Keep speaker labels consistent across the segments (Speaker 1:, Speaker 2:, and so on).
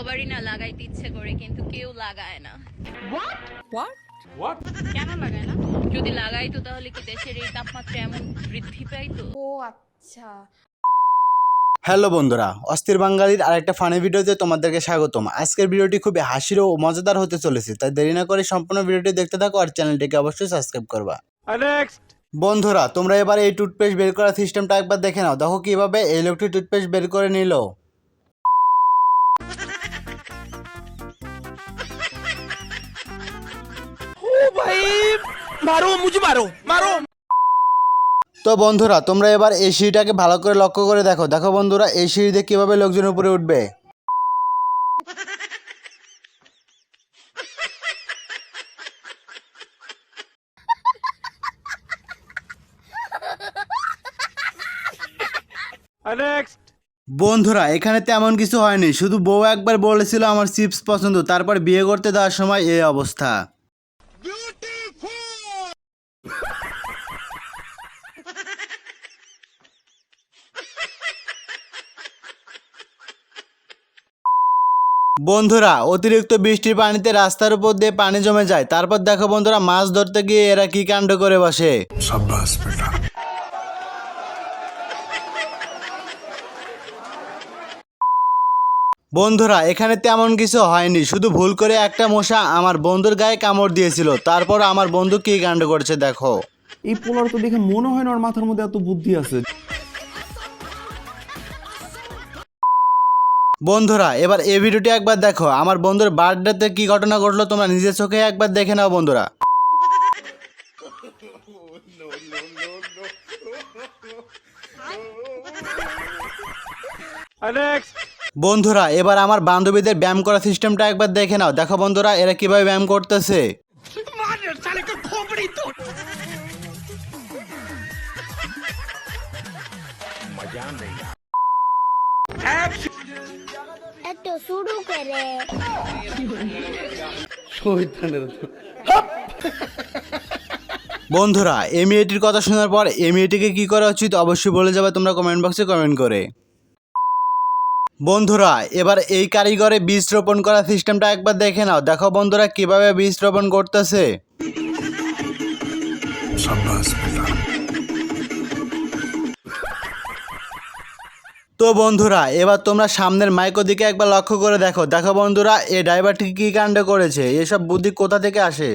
Speaker 1: সবারই না লাগাইতে ইচ্ছে করে, কিন্তু কেউ লাগায় না।
Speaker 2: What?
Speaker 1: কেন লাগায় না? যদি লাগাইতো তাহলে কি দেশের এই তাপমাত্রা এমন বৃদ্ধি পাইতো?
Speaker 3: ও আচ্ছা।
Speaker 4: হ্যালো বন্ধুরা, অস্থির বাঙালির আরেকটা ফানি ভিডিওতে তোমাদেরকে স্বাগতম। আজকের ভিডিওটি খুবই হাসির ও মজাদার হতে চলেছে, তাই দেরি না করে সম্পূর্ণ ভিডিওটি দেখতে থাকো আর চ্যানেলটিকে অবশ্যই সাবস্ক্রাইব করবা। বন্ধুরা, তোমরা এবার এই টুথপেস্ট বের করার সিস্টেমটা একবার দেখে নাও। দেখো কিভাবে এই লোকটি টুথপেস্ট বের করে নিল। তো বন্ধুরা, তোমরা এবার এই সিঁড়িটাকে ভালো করে লক্ষ্য করে দেখো। দেখো বন্ধুরা, এই সিঁড়ি দিয়ে কিভাবে লোকজন উপরে উঠবে। বন্ধুরা, এখানে তেমন কিছু হয়নি, শুধু বউ একবার বলেছিল আমার চিপস পছন্দ, তারপর বিয়ে করতে দেওয়ার সময় এই অবস্থা। বন্ধুরা, অতিরিক্ত বৃষ্টির পানিতে রাস্তার উপর দিয়ে পানি জমে যায়। তারপর দেখো বন্ধুরা, মাছ ধরতে গিয়ে এরা কি কাণ্ড করে বসে। বন্ধুরা, এখানে তেমন কিছু হয়নি, শুধু ভুল করে একটা মশা আমার বন্ধুর গায়ে কামড় দিয়েছিল। তারপর আমার বন্ধু কি কাণ্ড করেছে দেখো।
Speaker 2: এই পোলার তো দেখে মনে হয় না ওর মাথার মধ্যে এত বুদ্ধি আছে।
Speaker 4: বন্ধুরা, এবার এই ভিডিওটি একবার দেখো। আমার বন্ধুর বার্থডেতে কি ঘটনা ঘটলো তোমরা নিজের চোখে একবার দেখে নাও বন্ধুরা। বন্ধুরা, এবার আমার বান্ধবীদের ব্যায়াম করা সিস্টেমটা একবার দেখে নাও। দেখো বন্ধুরা, এরা কিভাবে ব্যায়াম করতেছে।
Speaker 5: এতো শুরু করে
Speaker 4: বন্ধুরা, এই মেয়েটির কথা শোনার পর এই মেয়েটিকে কি করা উচিত অবশ্যই বলে যাবে তোমরা কমেন্ট বক্সে কমেন্ট করে। বন্ধুরা, এবার এই কারিগরে বীজ রোপণ করার সিস্টেমটা একবার দেখে নাও। দেখো বন্ধুরা, কিভাবে বীজ রোপণ করতেছে। তো বন্ধুরা, এবার তোমরা সামনের মাইকের দিকে একবার লক্ষ্য করে দেখো। দেখো বন্ধুরা, এই ড্রাইভারটি কি কাণ্ড করেছে। এসব বুদ্ধি কোথা থেকে আসে।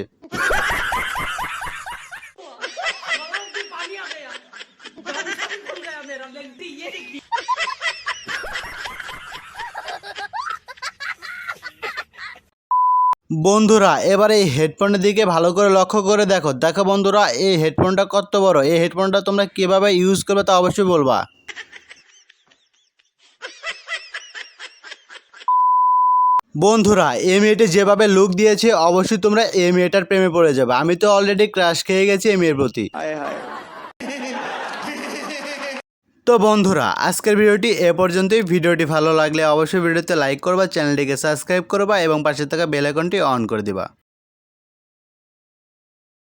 Speaker 4: বন্ধুরা, এবার এই হেডফোনের দিকে ভালো করে লক্ষ্য করে দেখো। দেখো বন্ধুরা, এই হেডফোনটা কত বড়। এই হেডফোনটা তোমরা কিভাবে ইউজ করবে তা অবশ্যই বলবা। বন্ধুরা, এই মেয়েটি যেভাবে লুক দিয়েছে অবশ্যই তোমরা এই মেয়েটার প্রেমে পড়ে যাবে। আমি তো অলরেডি ক্রাশ খেয়ে গেছি এই মেয়ের প্রতি। তো বন্ধুরা, আজকের ভিডিওটি এ পর্যন্তই। ভিডিওটি ভালো লাগলে অবশ্যই ভিডিওতে লাইক করবা, চ্যানেলটিকে সাবস্ক্রাইব করবা এবং পাশে থাকা বেল আইকনটি অন করে দিবা।